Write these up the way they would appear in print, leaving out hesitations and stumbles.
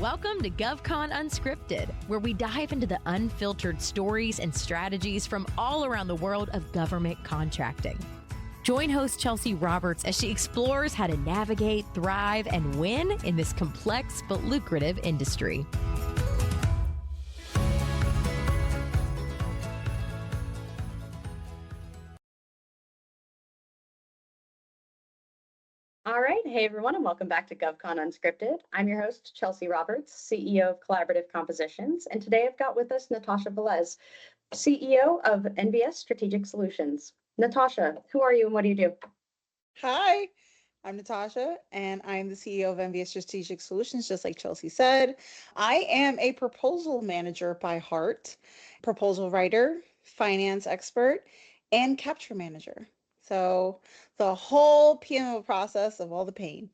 Welcome to GovCon Unscripted, where we dive into the unfiltered stories and strategies from all around the world of government contracting. Join host Chelsea Roberts as she explores how to navigate, thrive, and win in this complex but lucrative industry. All right. Hey, everyone, and welcome back to GovCon Unscripted. I'm your host, Chelsea Roberts, CEO of Collaborative Compositions. And today I've got with us Natasha Velez, CEO of NVS Strategic Solutions. Natasha, who are you and what do you do? Hi, I'm Natasha, and I'm the CEO of NVS Strategic Solutions, just like Chelsea said. I am a proposal manager by heart, proposal writer, finance expert, and capture manager. So the whole PMO process of all the pain.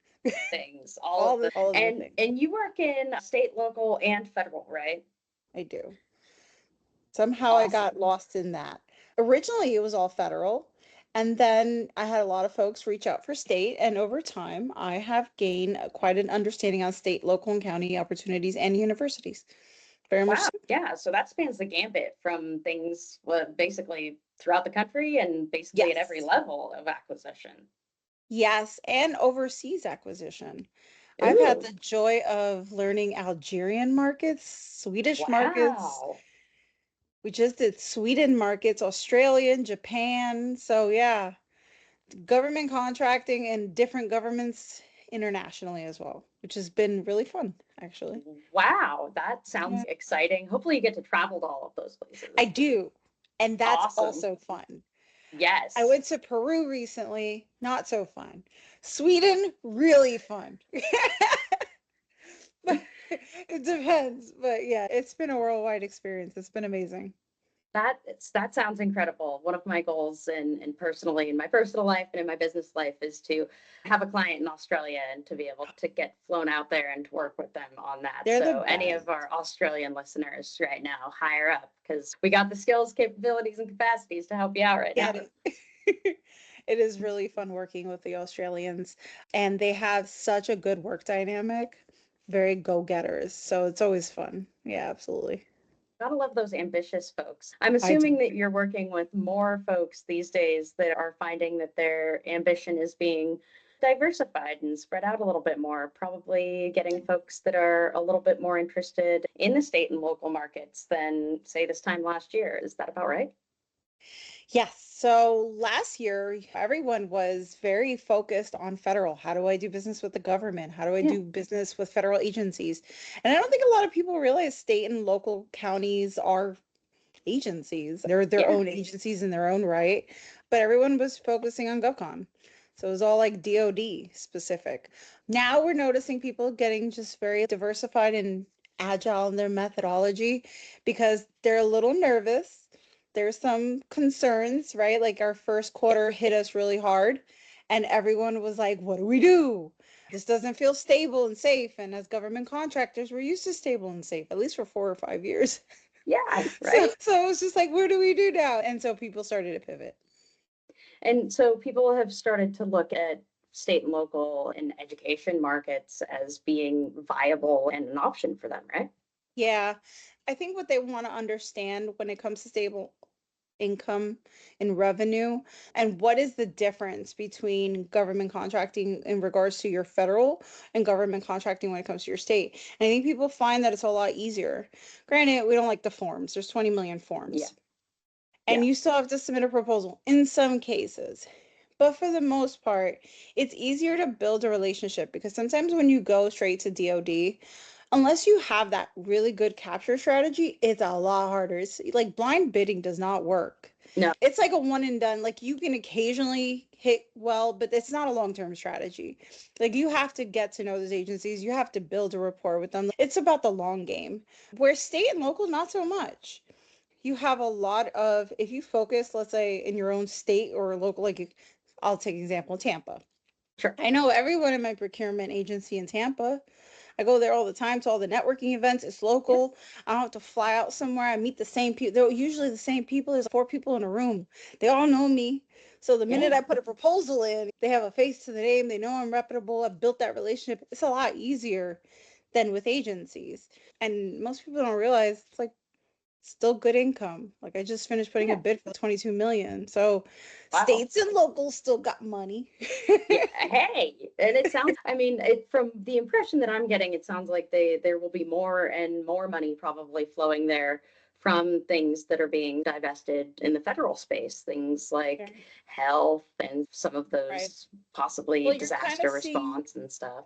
Things, all of the things. And you work in state, local, and federal, right? I do. Somehow I got lost in that. Originally, it was all federal. And then I had a lot of folks reach out for state. And over time, I have gained quite an understanding on state, local, and county opportunities and universities. Very much so. Yeah, so that spans the gambit from things basically throughout the country and basically at every level of acquisition. Yes, and overseas acquisition. Ooh. I've had the joy of learning Algerian markets, Swedish markets. We just did Sweden markets, Australian, Japan. So yeah, government contracting and different governments internationally as well, which has been really fun, actually. Wow, that sounds exciting. Hopefully you get to travel to all of those places. I do. And that's also fun. Yes. I went to Peru recently, not so fun. Sweden, really fun. But it depends. But yeah, it's been a worldwide experience. It's been amazing. That sounds incredible. One of my goals and personally in my personal life and in my business life is to have a client in Australia and to be able to get flown out there and to work with them on that. So any of our Australian listeners right now, hire up because we got the skills, capabilities, and capacities to help you out right now. It is really fun working with the Australians, and they have such a good work dynamic, very go-getters. So it's always fun. Yeah, absolutely. Gotta love those ambitious folks. I'm assuming that you're working with more folks these days that are finding that their ambition is being diversified and spread out a little bit more, probably getting folks that are a little bit more interested in the state and local markets than, say, this time last year. Is that about right? Yes. So last year, everyone was very focused on federal. How do I do business with the government? How do I do business with federal agencies? And I don't think a lot of people realize state and local counties are agencies. They're their own agencies in their own right. But everyone was focusing on GovCon. So it was all like DOD specific. Now we're noticing people getting just very diversified and agile in their methodology because they're a little nervous. There's some concerns, right? Like our first quarter hit us really hard and everyone was like, what do we do? This doesn't feel stable and safe. And as government contractors, we're used to stable and safe, at least for 4 or 5 years. Yeah, right. So it was just like, what do we do now? And so people started to pivot. And so people have started to look at state and local and education markets as being viable and an option for them, right? Yeah. I think what they want to understand when it comes to stable income and revenue and what is the difference between government contracting in regards to your federal and government contracting when it comes to your state. And I think people find that it's a lot easier. Granted, we don't like the forms. There's 20 million forms. Yeah. And you still have to submit a proposal in some cases. But for the most part, it's easier to build a relationship because sometimes when you go straight to DOD, unless you have that really good capture strategy, it's a lot harder. It's like blind bidding does not work. No. It's like a one and done. Like you can occasionally hit well, but it's not a long-term strategy. Like you have to get to know those agencies. You have to build a rapport with them. It's about the long game. Where state and local, not so much. You have a lot of, if you focus, let's say in your own state or local, like I'll take example, Tampa. Sure. I know everyone in my procurement agency in Tampa. I go there all the time to all the networking events. It's local. I don't have to fly out somewhere. I meet the same people. They're usually the same people. There's 4 people in a room. They all know me. So the minute I put a proposal in, they have a face to the name. They know I'm reputable. I've built that relationship. It's a lot easier than with agencies. And most people don't realize it's like still good income. Like I just finished putting a Yeah. bid for 22 million. So Wow. states and locals still got money. Yeah, hey, and it sounds, I mean, from the impression that I'm getting, it sounds like there will be more and more money probably flowing there from things that are being divested in the federal space, things like Okay. health and some of Right. those possibly Well, you're kind disaster of seeing, response and stuff.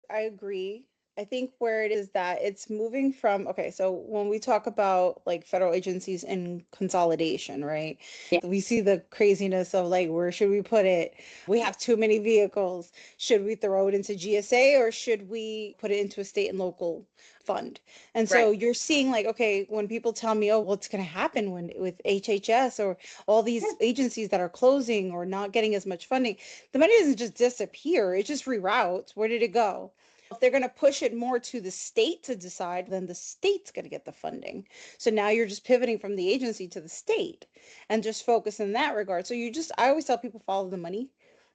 I agree. I think where it is that it's moving from, okay, so when we talk about like federal agencies and consolidation, right? Yeah. We see the craziness of like, where should we put it? We have too many vehicles. Should we throw it into GSA or should we put it into a state and local fund? And so Right. you're seeing like, okay, when people tell me, oh, what's going to happen when with HHS or all these Yeah. agencies that are closing or not getting as much funding, the money doesn't just disappear, it just reroutes. Where did it go? If they're going to push it more to the state to decide, then the state's going to get the funding. So now you're just pivoting from the agency to the state and just focus in that regard. So I always tell people follow the money.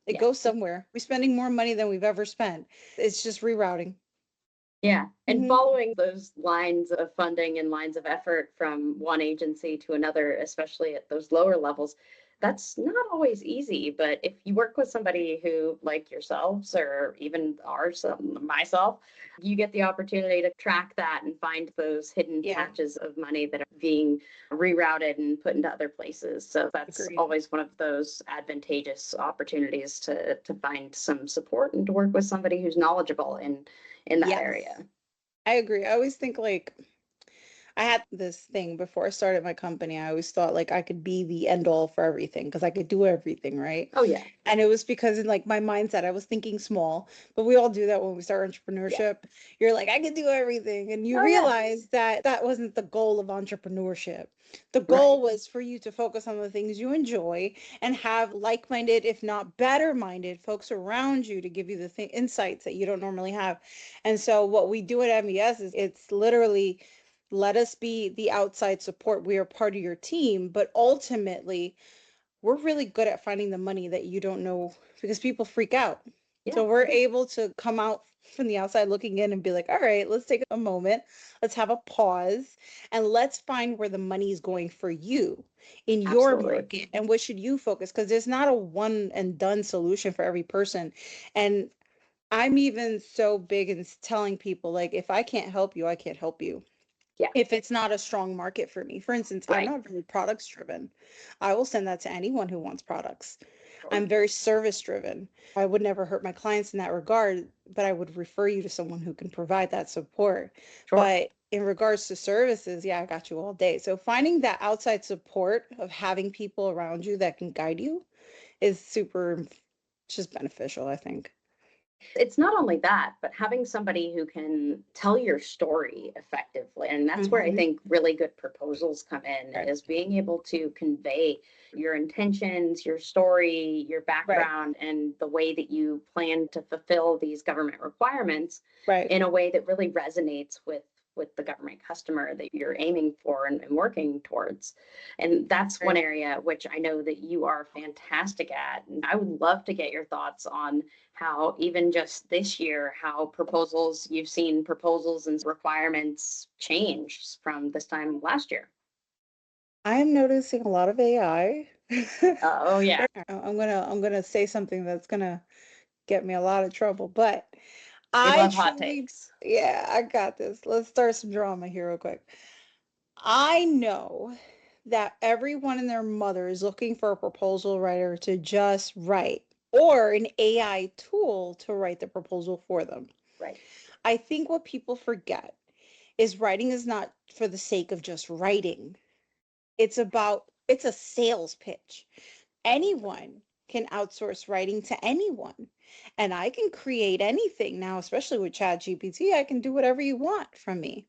It Yeah. goes somewhere. We're spending more money than we've ever spent. It's just rerouting. Yeah. And Mhm. following those lines of funding and lines of effort from one agency to another, especially at those lower levels, that's not always easy. But if you work with somebody who, like yourselves or even myself, you get the opportunity to track that and find those hidden Yeah, patches of money that are being rerouted and put into other places. So that's agreed. always one of those advantageous opportunities to find some support and to work with somebody who's knowledgeable in that Yes, area. I agree. I always think like I had this thing before I started my company. I always thought like I could be the end all for everything because I could do everything, right? Oh yeah. And it was because in like my mindset, I was thinking small, but we all do that when we start Yeah. entrepreneurship. You're like, I can do everything. And you Oh yeah. realize that that wasn't the goal of entrepreneurship. The Right. goal was for you to focus on the things you enjoy and have like-minded, if not better-minded folks around you to give you the insights that you don't normally have. And so what we do at MVS is it's literally let us be the outside support. We are part of your team, but ultimately we're really good at finding the money that you don't know because people freak out. Yeah. So we're able to come out from the outside looking in and be like, all right, let's take a moment, let's have a pause, and let's find where the money is going for you in your Absolutely. market and what should you focus? Because there's not a one and done solution for every person. And I'm even so big in telling people, like, if I can't help you, I can't help you Yeah. if it's not a strong market for me. For instance, I'm Right. not very products driven. I will send that to anyone who wants products. I'm Sure. very service driven. I would never hurt my clients in that regard, but I would refer you to someone who can provide that support. Sure. But in regards to services, yeah, I got you all day. So finding that outside support of having people around you that can guide you is super just beneficial, I think. It's not only that, but having somebody who can tell your story effectively. And that's where I Mhm. think really good proposals come in, Right. is being able to convey your intentions, your story, your Right. background, and the way that you plan to fulfill these government requirements Right. in a way that really resonates with the government customer that you're aiming for and working towards. And that's one Right. area which I know that you are fantastic at. And I would love to get your thoughts on how even just this year, how you've seen proposals and requirements change from this time last year. I am noticing a lot of AI. Oh yeah. I'm gonna say something that's gonna get me a lot of trouble, but We I love hot truly, takes. yeah, I got this. Let's start some drama here real quick. I know that everyone and their mother is looking for a proposal writer to just write, or an AI tool to write the proposal for them. Right. I think what people forget is writing is not for the sake of just writing. It's a sales pitch. Anyone can outsource writing to anyone. And I can create anything now, especially with ChatGPT. I can do whatever you want from me.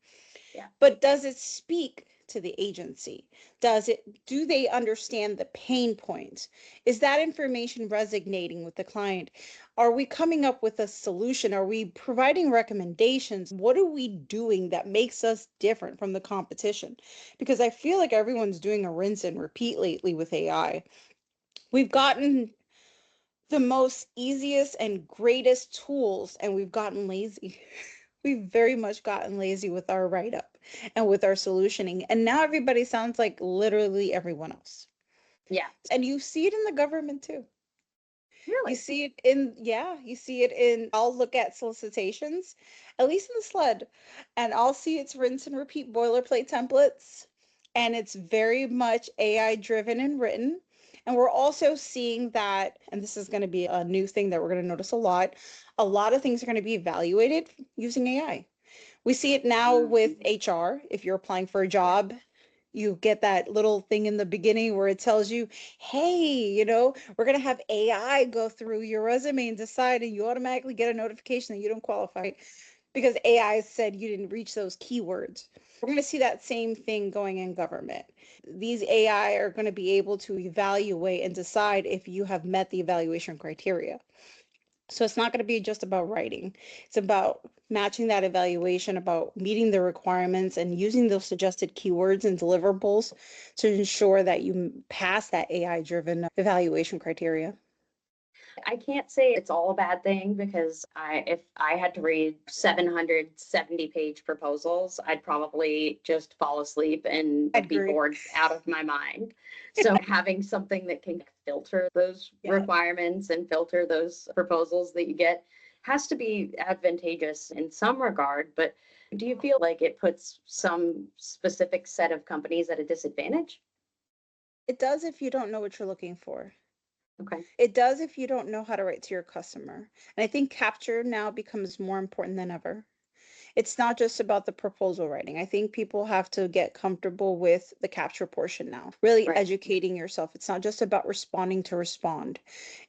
Yeah. But does it speak to the agency? Do they understand the pain points? Is that information resonating with the client? Are we coming up with a solution? Are we providing recommendations? What are we doing that makes us different from the competition? Because I feel like everyone's doing a rinse and repeat lately with AI. We've gotten the most easiest and greatest tools and we've gotten lazy. We've very much gotten lazy with our write-up and with our solutioning. And now everybody sounds like literally everyone else. Yeah, And you see it in the government too. You really. see it in, yeah, you see it in, I'll look at solicitations, at least in the SLED, and I'll see it's rinse and repeat boilerplate templates. And it's very much AI driven and written. And we're also seeing that, and this is going to be a new thing that we're going to notice a lot of things are going to be evaluated using AI. We see it now with Mhm. HR. If you're applying for a Yeah. job, you get that little thing in the beginning where it tells you, hey, we're going to have AI go through your resume and decide, and you automatically get a notification that you don't qualify because AI said you didn't reach those keywords. We're going to see that same thing going in government. These AI are going to be able to evaluate and decide if you have met the evaluation criteria. So it's not going to be just about writing. It's about matching that evaluation, about meeting the requirements and using those suggested keywords and deliverables to ensure that you pass that AI driven evaluation criteria. I can't say it's all a bad thing because if I had to read 770-page proposals, I'd probably just fall asleep and I'd be agree. bored out of my mind. So having something that can filter those Yeah. requirements and filter those proposals that you get has to be advantageous in some regard. But do you feel like it puts some specific set of companies at a disadvantage? It does if you don't know what you're looking for. Okay. It does if you don't know how to write to your customer. And I think capture now becomes more important than ever. It's not just about the proposal writing. I think people have to get comfortable with the capture portion now, really Right. educating yourself. It's not just about responding to respond.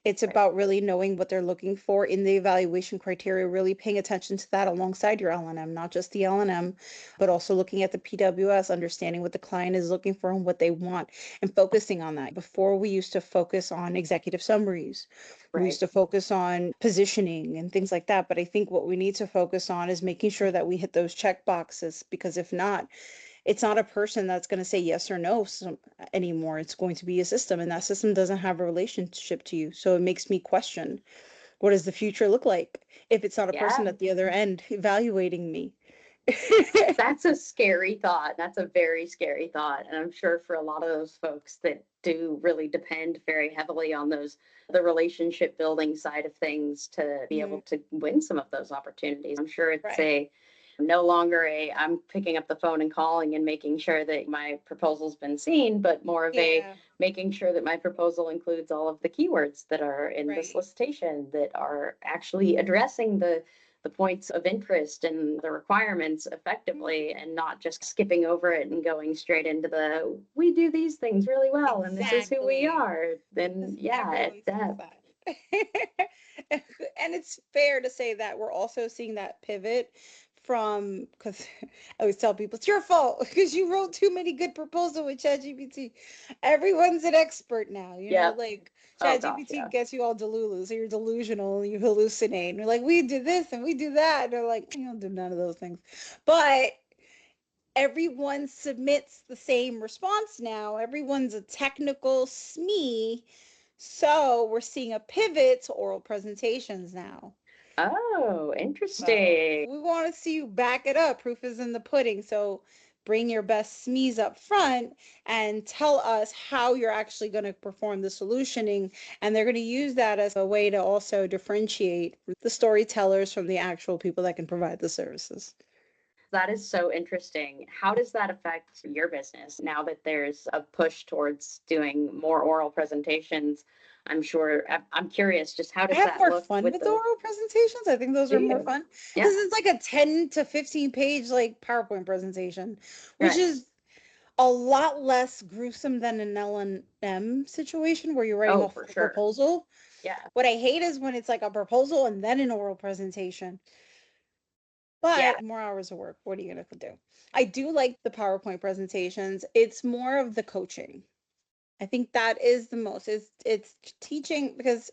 It's Right. about really knowing what they're looking for in the evaluation criteria, really paying attention to that alongside your L&M, not just the L&M, but also looking at the PWS, understanding what the client is looking for and what they want, and focusing on that. Before, we used to focus on executive summaries. We used Right. to focus on positioning and things like that. But I think what we need to focus on is making sure that we hit those check boxes, because if not, it's not a person that's going to say yes or no anymore. It's going to be a system, and that system doesn't have a relationship to you. So it makes me question, what does the future look like if it's not a person Yeah. at the other end evaluating me? That's a scary thought. That's a very scary thought. And I'm sure for a lot of those folks that do really depend very heavily on the relationship building side of things to be Mhm. able to win some of those opportunities. I'm sure it's Right. no longer I'm picking up the phone and calling and making sure that my proposal's been seen, but more of a Yeah. making sure that my proposal includes all of the keywords that are in the Right. solicitation that are actually addressing the points of interest and the requirements effectively and not just skipping over it and going straight into the we do these things really well and this is who we Exactly. are, then Because yeah, everyone at says depth. that. And it's fair to say that we're also seeing that pivot from, because I always tell people it's your fault because you wrote too many good proposals with ChatGPT. Everyone's an expert now, Yep. like Oh gosh, ChatGPT yeah. gets you all delulu, so you're delusional and you hallucinate. And you're like, we do this and we do that. And they're like, you don't do none of those things. But everyone submits the same response now. Everyone's a technical SME. So we're seeing a pivot to oral presentations now. Oh, So interesting. we want to see you back it up. Proof is in the pudding. So bring your best SMEs up front and tell us how you're actually going to perform the solutioning. And they're going to use that as a way to also differentiate the storytellers from the actual people that can provide the services. That is so interesting. How does that affect your business now that there's a push towards doing more oral presentations? I'm sure, I'm curious, just how I does have that more look fun with with the the, oral presentations. I think those do are more you? fun Yeah, because it's like a 10 to 15 page like PowerPoint presentation, which right. is a lot less gruesome than an L&M situation where you're writing Oh, a for full sure. proposal. Yeah, What I hate is when it's like a proposal and then an oral presentation. yeah. But more hours of work. What are you gonna do? I do like the PowerPoint presentations. It's more of the coaching. I think that is the most. It's teaching because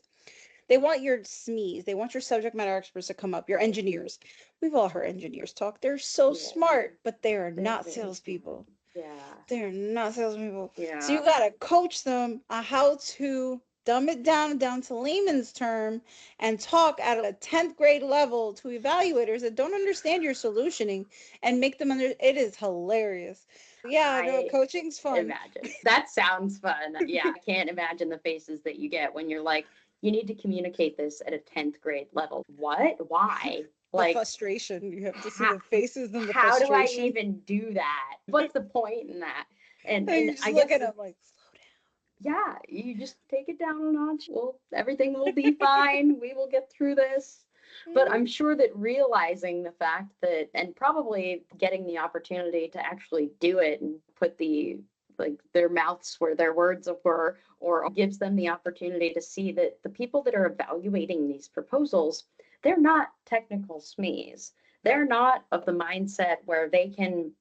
they want your SMEs, they want your subject matter experts to come up, your Right. engineers. We've all heard engineers talk. They're so Yeah, smart, but they are they're not very smart. salespeople. Yeah, They're not salespeople. So yeah. you gotta coach them on how to dumb it down to layman's term and talk at a 10th grade level to evaluators that don't understand your solutioning and make them it is hilarious. Yeah, no, I coaching's fun. imagine. That sounds fun. Yeah, I can't imagine the faces that you get when you're like, you need to communicate this at a 10th grade level. What? Why? The Like, frustration. You have to see how, the faces and the how do I frustration. even do that? What's the point in that? And You just I look guess at them like, yeah, you just take it down a notch. Well, everything will be fine. We will get through this. But I'm sure that realizing the fact that, and probably getting the opportunity to actually do it and put their mouths where their words were, or gives them the opportunity to see that the people that are evaluating these proposals, they're not technical SMEs. They're not of the mindset where they can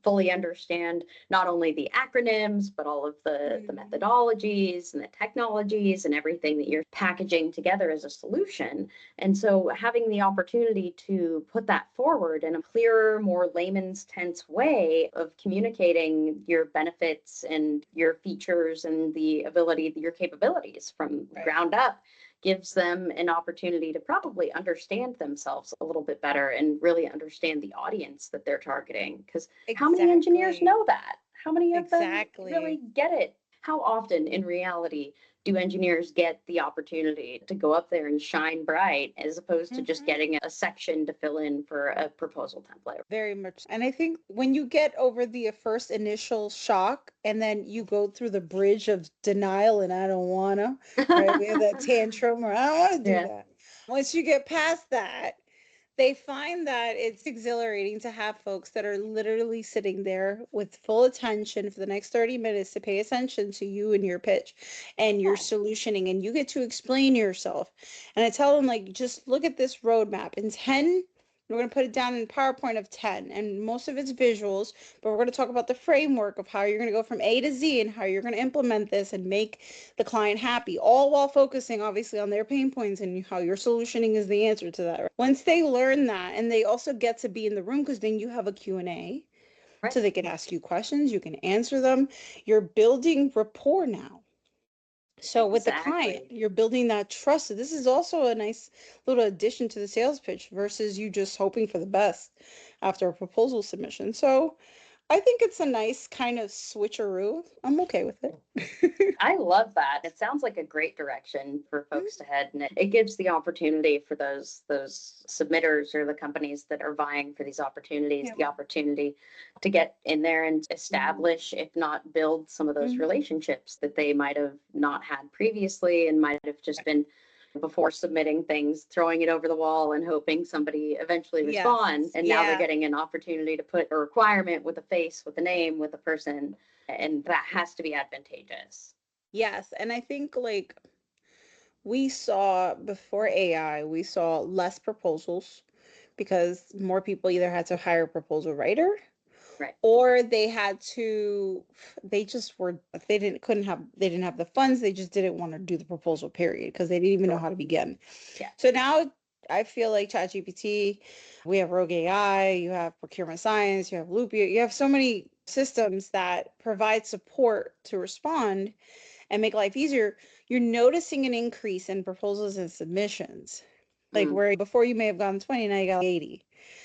fully understand not only the acronyms, but all of the methodologies and the technologies and everything that you're packaging together as a solution. And so having the opportunity to put that forward in a clearer, more layman's tense way of communicating your benefits and your features and the ability, your capabilities from the ground up, gives them an opportunity to probably understand themselves a little bit better and really understand the audience that they're targeting. Because how many engineers know that? How many of them really get it? How often in reality do engineers get the opportunity to go up there and shine bright as opposed to just getting a section to fill in for a proposal template? Very much. And I think when you get over the first initial shock and then you go through the bridge of denial and I don't wanna, right? We have that tantrum or I don't want to do that. Once you get past that, they find that it's exhilarating to have folks that are literally sitting there with full attention for the next 30 minutes to pay attention to you and your pitch and your solutioning, and you get to explain yourself. And I tell them, like, just look at this roadmap. In 10, we're going to put it down in PowerPoint of 10, and most of it's visuals, but we're going to talk about the framework of how you're going to go from A to Z and how you're going to implement this and make the client happy, all while focusing obviously on their pain points and how your solutioning is the answer to that. Once they learn that, and they also get to be in the room, because then you have a Q&A, so they can ask you questions, you can answer them. You're building rapport now. So with the client, you're building that trust. So this is also a nice little addition to the sales pitch versus you just hoping for the best after a proposal submission. So I think it's a nice kind of switcheroo. I'm okay with it. I love that. It sounds like a great direction for folks to head, and it gives the opportunity for those submitters or the companies that are vying for these opportunities, the opportunity to get in there and establish, if not build, some of those relationships that they might have not had previously and might have just been before submitting things, throwing it over the wall and hoping somebody eventually responds. And now they're getting an opportunity to put a requirement with a face, with a name, with a person, and that has to be advantageous. Yes. And I think, like, we saw before AI, we saw less proposals because more people either had to hire a proposal writer, or they had to, they didn't have the funds. They just didn't want to do the proposal period because they didn't even know how to begin. So now I feel like ChatGPT, we have Rogue AI, you have Procurement Science, you have Loopio, you have so many systems that provide support to respond and make life easier. You're noticing an increase in proposals and submissions. Like where before you may have gotten 20, now you got 80.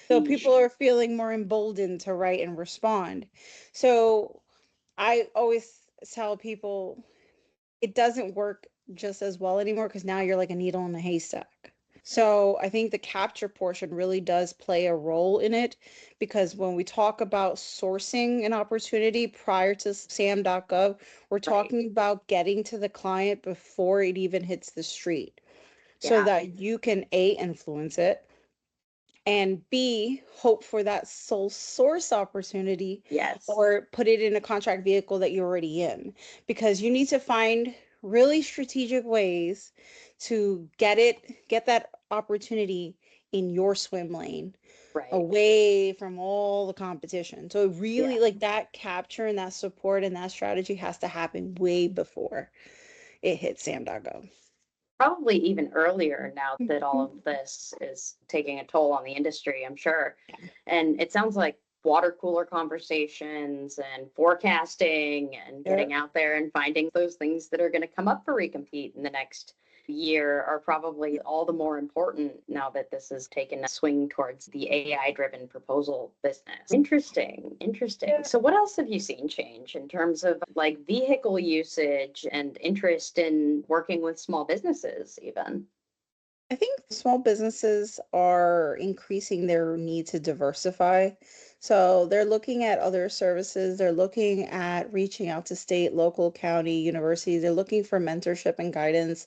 So people are feeling more emboldened to write and respond. So I always tell people it doesn't work just as well anymore because now you're like a needle in a haystack. So I think the capture portion really does play a role in it, because when we talk about sourcing an opportunity prior to sam.gov, we're talking about getting to the client before it even hits the street, so that you can A, influence it, and B, hope for that sole source opportunity, or put it in a contract vehicle that you're already in, because you need to find really strategic ways to get that opportunity in your swim lane, away from all the competition. So really, like, that capture and that support and that strategy has to happen way before it hits sam.gov. Probably even earlier, now that all of this is taking a toll on the industry, I'm sure. And it sounds like water cooler conversations and forecasting and getting out there and finding those things that are going to come up for recompete in the next year are probably all the more important now that this has taken a swing towards the AI driven proposal business. Interesting. Yeah. So what else have you seen change in terms of like vehicle usage and interest in working with small businesses even? I think small businesses are increasing their need to diversify. So they're looking at other services, they're looking at reaching out to state, local, county, universities, they're looking for mentorship and guidance.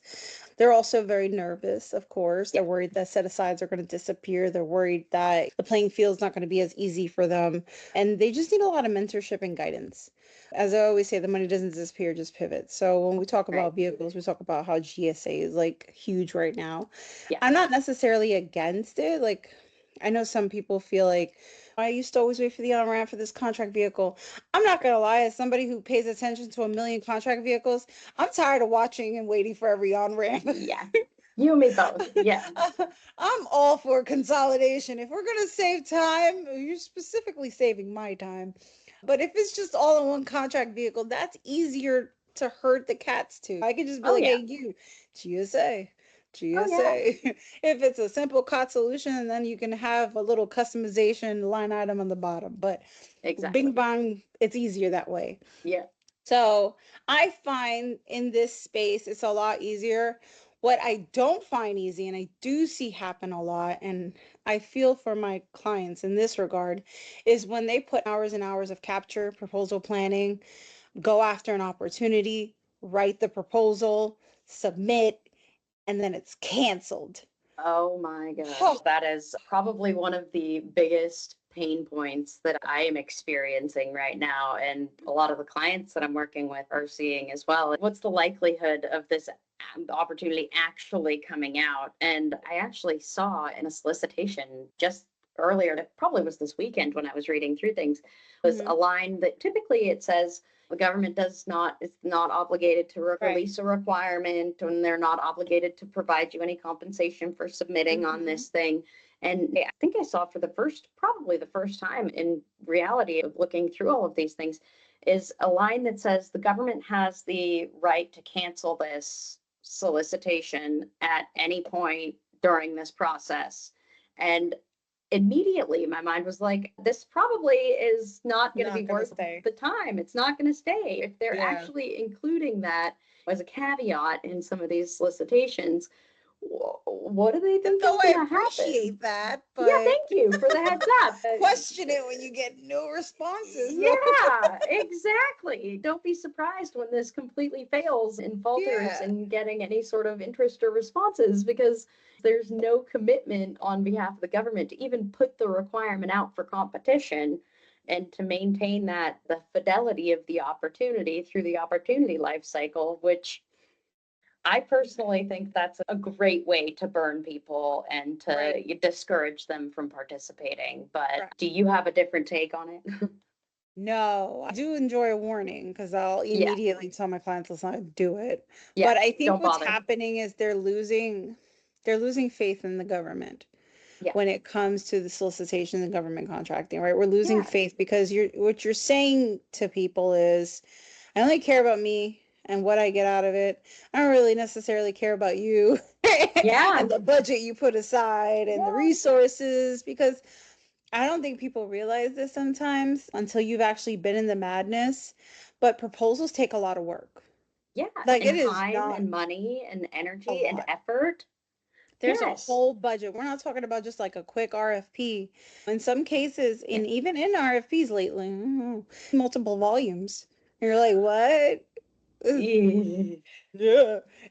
They're also very nervous, of course. They're worried that set asides are going to disappear. They're worried that the playing field's not going to be as easy for them. And they just need a lot of mentorship and guidance. As I always say, the money doesn't disappear, just pivot. So when we talk about vehicles, we talk about how GSA is like huge right now. Yeah. I'm not necessarily against it. Like, I know some people feel like, I used to always wait for the on-ramp for this contract vehicle. I'm not gonna lie, as somebody who pays attention to a million contract vehicles, I'm tired of watching and waiting for every on-ramp. Yeah. You and me both. Yeah. I'm all for consolidation. If we're gonna save time, you're specifically saving my time. But if it's just all in one contract vehicle, that's easier to herd the cats to. I could just be hey, you, GSA. If it's a simple COT solution, then you can have a little customization line item on the bottom. But bing bang, it's easier that way. Yeah. So I find in this space, it's a lot easier. What I don't find easy, and I do see happen a lot, and I feel for my clients in this regard, is when they put hours and hours of capture, proposal planning, go after an opportunity, write the proposal, submit, and then it's canceled. Oh my gosh, that is probably one of the biggest pain points that I am experiencing right now. And a lot of the clients that I'm working with are seeing as well. What's the likelihood of this opportunity actually coming out? And I actually saw in a solicitation just earlier, it probably was this weekend when I was reading through things, was a line that typically it says, the government is not obligated to release a requirement, and they're not obligated to provide you any compensation for submitting on this thing. And I think I saw for probably the first time in reality of looking through all of these things, is a line that says the government has the right to cancel this solicitation at any point during this process. And immediately my mind was like, this probably is not going to be worth the time. It's not going to stay. If they're actually including that as a caveat in some of these solicitations, what do they think is going to happen? I appreciate that, but thank you for the heads up. Question it when you get no responses. Yeah, exactly. Don't be surprised when this completely fails and falters in getting any sort of interest or responses, because there's no commitment on behalf of the government to even put the requirement out for competition and to maintain the fidelity of the opportunity through the opportunity life cycle, which I personally think that's a great way to burn people and to discourage them from participating. But do you have a different take on it? No, I do enjoy a warning because I'll immediately tell my clients, let's not do it. But I think what's happening is they're losing faith in the government when it comes to the solicitation and government contracting, right? We're losing faith because what you're saying to people is, I only care about me and what I get out of it. I don't really necessarily care about you and the budget you put aside and the resources, because I don't think people realize this sometimes until you've actually been in the madness, but proposals take a lot of work. Yeah, like and it is time and money and energy and effort. There's a whole budget. We're not talking about just like a quick RFP. In some cases, and even in RFPs lately, multiple volumes. And you're like, what? It's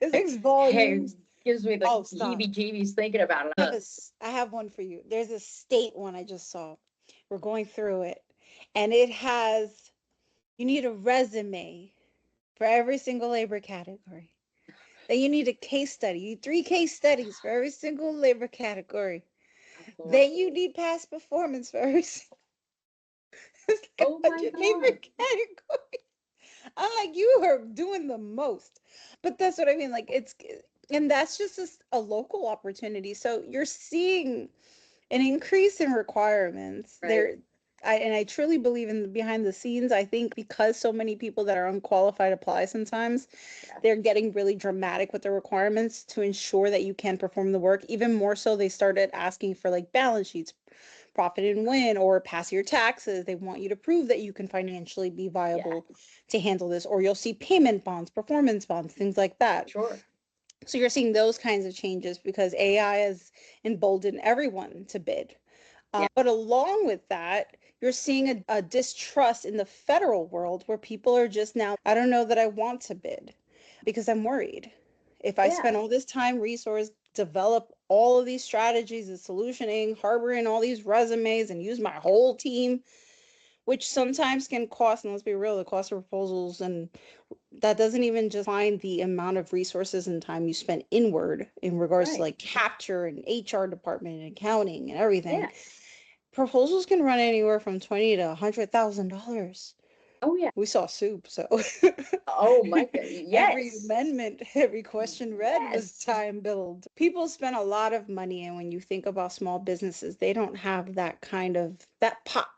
6 volumes. Gives me the heebie-jeebies thinking about it. I have one for you. There's a state one I just saw. We're going through it. And it has, you need a resume for every single labor category. Then you need a case study. You need 3 case studies for every single labor category. Then you need past performance for every single labor category. I'm like, you are doing the most. But that's what I mean. Like and that's just a local opportunity. So you're seeing an increase in requirements. I truly believe in behind the scenes. I think because so many people that are unqualified apply sometimes, Yeah. they're getting really dramatic with the requirements to ensure that you can perform the work. Even more so, they started asking for like balance sheets, profit and win, or pass your taxes. They want you to prove that you can financially be viable to handle this, or you'll see payment bonds, performance bonds, things like that. Sure. So you're seeing those kinds of changes because AI has emboldened everyone to bid. Yeah. But along with that, you're seeing a distrust in the federal world where people are just now, I don't know that I want to bid because I'm worried. If I spend Yeah. all this time, resource, develop all of these strategies and solutioning, harboring all these resumes and use my whole team, which sometimes can cost, and let's be real, the cost of proposals, and that doesn't even just find the amount of resources and time you spend inward in regards to Right. like capture and HR department and accounting and everything. Yeah. Proposals can run anywhere from $20,000 to $100,000. Oh, yeah. We saw soup, so Oh, my God. every Yes. amendment, every question read was Yes. time billed. People spend a lot of money, and when you think about small businesses, they don't have that kind of that pot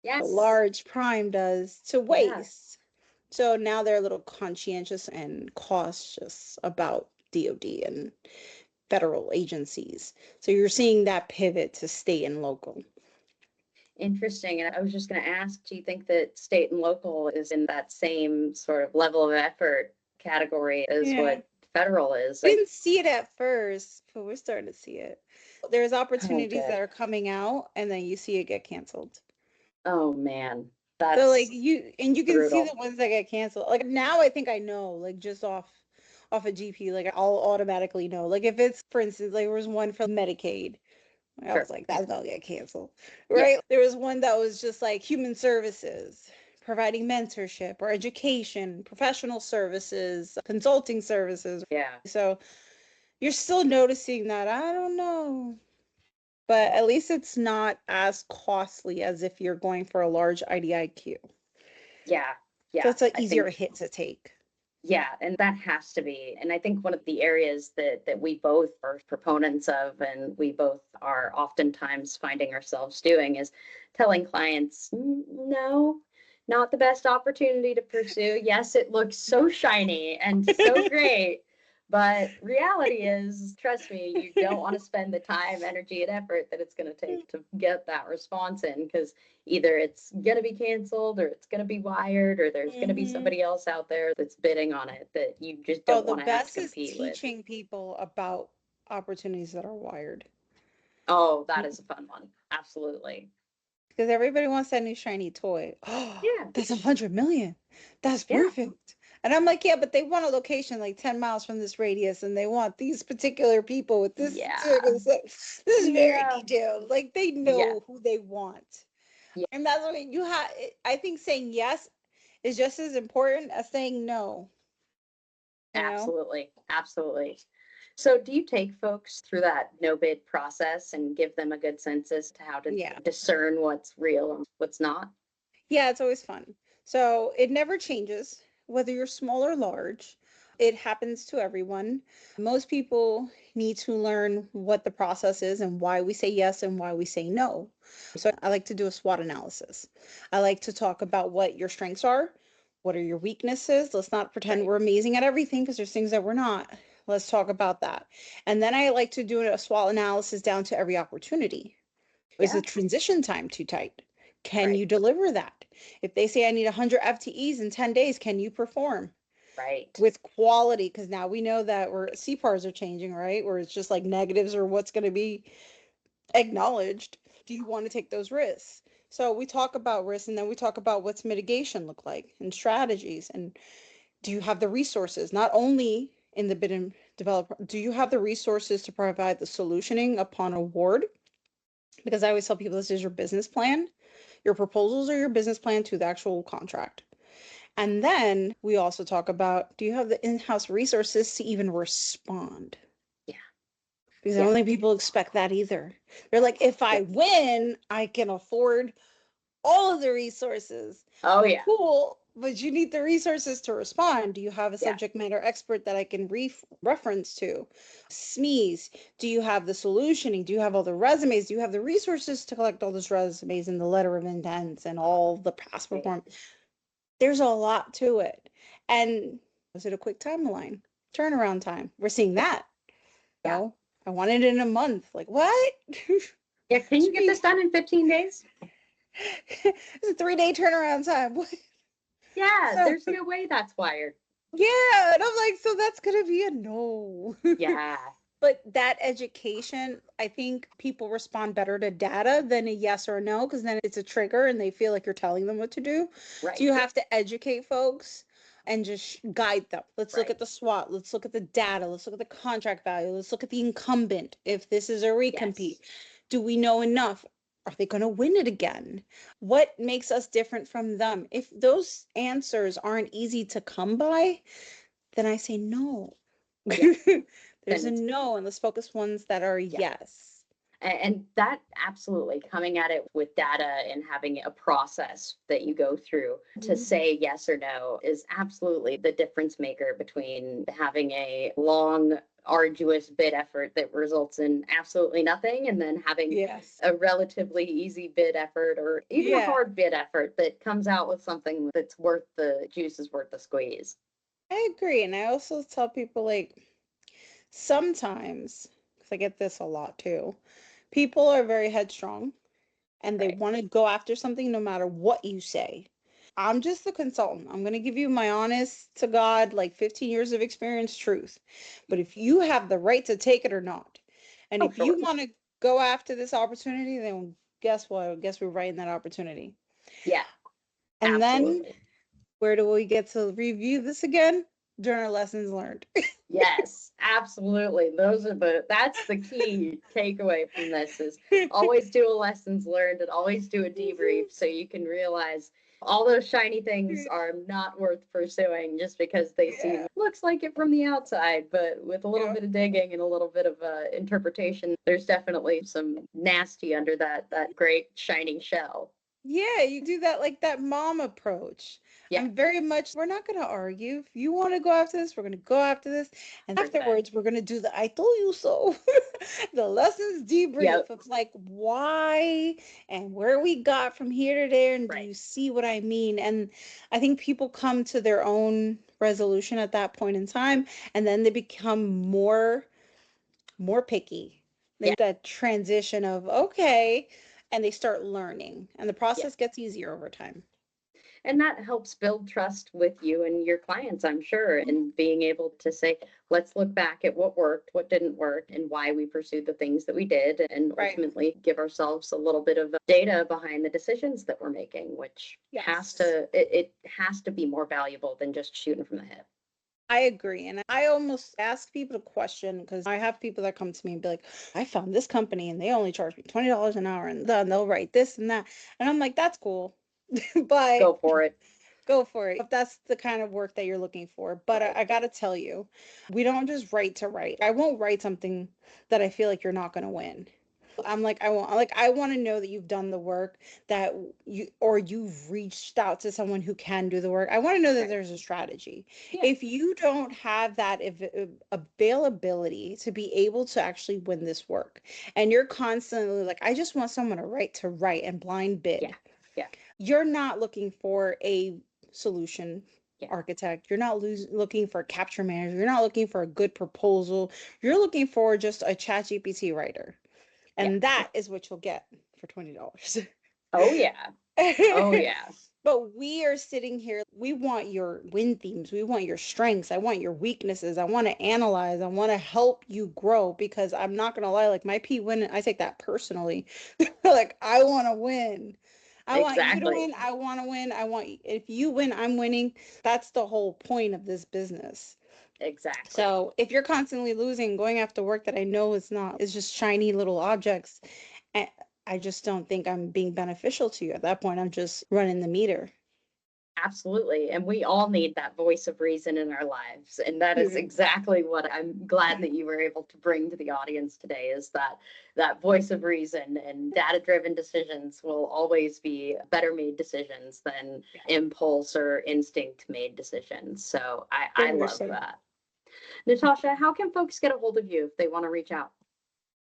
a Yes. large prime does to Yeah. waste. So now they're a little conscientious and cautious about DoD and federal agencies. So you're seeing that pivot to state and local. Interesting. And I was just going to ask, do you think that state and local is in that same sort of level of effort category as Yeah. what federal is? We Like, didn't see it at first, but we're starting to see it. There's oh, opportunities that good. are coming out, and then you see it get canceled. Oh, man. So like That's you can see the brutal. ones that get canceled. Like now I think I know, like just off a GP, like I'll automatically know. Like if it's, for instance, like there was one for Medicaid. I Sure. was like, that's gonna get canceled. Yeah. Right? There was one that was just like human services, providing mentorship or education, professional services, consulting services. Yeah. So you're still noticing that. I don't know. But at least it's not as costly as if you're going for a large IDIQ. Yeah. So Yeah. it's an I easier think, hit to take. yeah. And that has to be. And I think one of the areas that we both are proponents of and we both are oftentimes finding ourselves doing is telling clients, no, not the best opportunity to pursue. Yes, it looks so shiny and so great. But reality is, trust me, you don't want to spend the time, energy, and effort that it's going to take to get that response in because either it's going to be canceled or it's going to be wired or there's going to be Mhm. somebody else out there that's bidding on it that you just Oh, don't the want to have to best is compete with. teaching people about opportunities that are wired. Oh, that is a fun one. Absolutely. Because everybody wants that new shiny toy. Oh, Yeah. that's 100 million. That's Yeah. perfect. And I'm like, yeah, but they want a location like 10 miles from this radius, and they want these particular people with this Yeah. particular stuff. This is very Yeah. detailed. Like they Yeah. know who they want. Yeah. And that's what you have. I think saying yes is just as important as saying no, you know? Absolutely. Absolutely. So, do you take folks through that no bid process and give them a good sense as to how to Yeah. discern what's real and what's not? Yeah, it's always fun. So it never changes, whether you're small or large. It happens to everyone. Most people need to learn what the process is and why we say yes and why we say no. So I like to do a SWOT analysis. I like to talk about what your strengths are, what are your weaknesses. Let's not pretend Right. we're amazing at everything because there's things that we're not. Let's talk about that. And then I like to do a SWOT analysis down to every opportunity. Is Yeah. the transition time too tight? Can Right. you deliver that? If they say I need 100 FTEs in 10 days, can you perform Right. with quality? Because now we know that where CPARs are changing, right? Where it's just like negatives or what's going to be acknowledged. Do you want to take those risks? So we talk about risks, and then we talk about what's mitigation look like and strategies. And do you have the resources, not only in the bid and develop, do you have the resources to provide the solutioning upon award? Because I always tell people this is your business plan. Your proposals are your business plan to the actual contract. And then we also talk about, do you have the in-house resources to even respond? Yeah. Because I Yeah. don't think people expect that either. They're like, if I Yeah. win, I can afford all of the resources. Oh, yeah. Cool. but you need the resources to respond. Do you have a Yeah. subject matter expert that I can reference to? SMEs, do you have the solutioning? Do you have all the resumes? Do you have the resources to collect all those resumes and the letter of intents and all the past Right. performance? There's a lot to it. And was it a quick timeline? Turnaround time. We're seeing that. You Yeah. know, I want it in a month. Like, what? Yeah. Can you get this done in 15 days? It's a 3-day turnaround time. What? Yeah. So, There's no way that's wired. yeah. And I'm like, so that's going to be a no. Yeah. But that education, I think people respond better to data than a yes or a no, because then it's a trigger and they feel like you're telling them what to do. Right. So you have to educate folks and just guide them. Let's look Right. at the SWOT. Let's look at the data. Let's look at the contract value. Let's look at the incumbent. If this is a recompete, Yes. do we know enough? Are they going to win it again? What makes us different from them? If those answers aren't easy to come by, then I say no. Yeah. There's a And no, and let's focus ones that are yeah. yes. And that absolutely coming at it with data and having a process that you go through to say yes or no is absolutely the difference maker between having a long, arduous bid effort that results in absolutely nothing and then having Yes. a relatively easy bid effort or even a Yeah, hard bid effort that comes out with something that's worth the juice is worth the squeeze. I agree. And I also tell people, like, sometimes, because I get this a lot too, people are very headstrong and they Right. want to go after something no matter what you say. I'm just the consultant. I'm going to give you my honest to God, like 15 years of experience truth. But if you have the right to take it or not, and Oh, if you sure. want to go after this opportunity, then guess what? I guess we're right in that opportunity. Yeah, And then absolutely. where do we get to review this again? During our lessons learned. Yes, absolutely. That's the key takeaway from this is always do a lessons learned and always do a debrief so you can realize all those shiny things are not worth pursuing just because they seem Yeah. looks like it from the outside, but with a little Yeah. bit of digging and a little bit of interpretation, there's definitely some nasty under that great shining shell. Yeah, you do that like that mom approach. Yeah, I'm very much, we're not going to argue. If you want to go after this, we're going to go after this. And 100%. afterwards, we're going to do the I told you so. The lessons debrief Yep, of like why and where we got from here to there. And do right. you see what I mean? And I think people come to their own resolution at that point in time. And then they become more picky. They Yeah, make that transition of okay, and they start learning, and the yeah. process gets easier over time. And that helps build trust with you and your clients, I'm sure, and being able to say, let's look back at what worked, what didn't work, and why we pursued the things that we did, and Right. ultimately give ourselves a little bit of data behind the decisions that we're making, which Yes. it has to be more valuable than just shooting from the hip. I agree. And I almost ask people to question because I have people that come to me and be like, I found this company and they only charge me $20 an hour and then they'll write this and that. And I'm like, that's cool. But Go for it. go for it if that's the kind of work that you're looking for. But Right. I got to tell you, we don't just write to write. I won't write something that I feel like you're not going to win. I want to know that you've done the work that you've reached out to someone who can do the work. I want to know that Right. there's a strategy. Yeah. If you don't have that availability to be able to actually win this work and you're constantly like, I just want someone to write and blind bid. Yeah. Yeah. You're not looking for a solution Yeah. architect. You're not looking for a capture manager. You're not looking for a good proposal. You're looking for just a chat GPT writer. Yeah. And that is what you'll get for $20. Oh, yeah. Oh, yeah. But we are sitting here. We want your win themes. We want your strengths. I want your weaknesses. I want to analyze. I want to help you grow because I'm not going to lie. Like my P win, I take that personally. Like I want to win. I want you to Exactly. win. I want to win. If you win, I'm winning. That's the whole point of this business. Exactly. So if you're constantly losing, going after work that I know is just shiny little objects, I just don't think I'm being beneficial to you. At that point, I'm just running the meter. Absolutely. And we all need that voice of reason in our lives. And that is exactly what I'm glad that you were able to bring to the audience today, is that voice of reason. And data-driven decisions will always be better made decisions than impulse or instinct made decisions. So I love that. Natasha, how can folks get a hold of you if they want to reach out?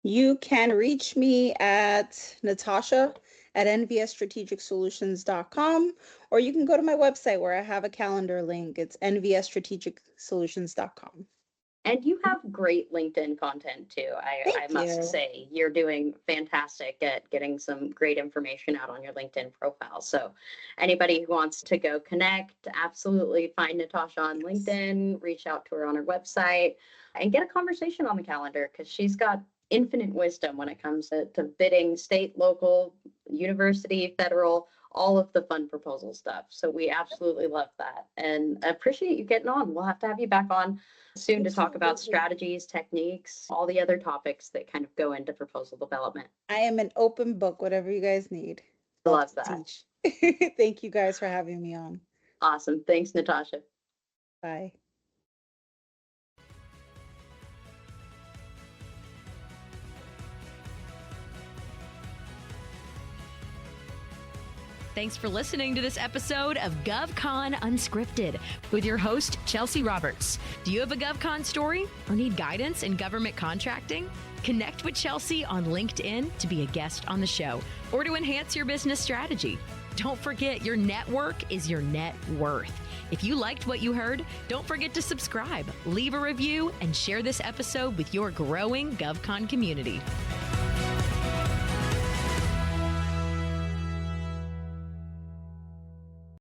You can reach me at Natasha at nvsstrategicsolutions.com, or you can go to my website where I have a calendar link. It's nvsstrategicsolutions.com. And you have great LinkedIn content too. I must say, you're doing fantastic at getting some great information out on your LinkedIn profile. So anybody who wants to go connect, absolutely find Natasha on LinkedIn, reach out to her on her website, and get a conversation on the calendar, because she's got infinite wisdom when it comes to bidding state, local, university, federal, all of the fun proposal stuff. So we absolutely love that, and I appreciate you getting on. We'll have to have you back on soon to talk about strategies, techniques, all the other topics that kind of go into proposal development. I am an open book, whatever you guys need. I love that. Thank you guys for having me on. Awesome. Thanks, Natasha. Bye. Thanks for listening to this episode of GovCon Unscripted with your host, Chelsea Roberts. Do you have a GovCon story or need guidance in government contracting? Connect with Chelsea on LinkedIn to be a guest on the show or to enhance your business strategy. Don't forget, your network is your net worth. If you liked what you heard, don't forget to subscribe, leave a review, and share this episode with your growing GovCon community.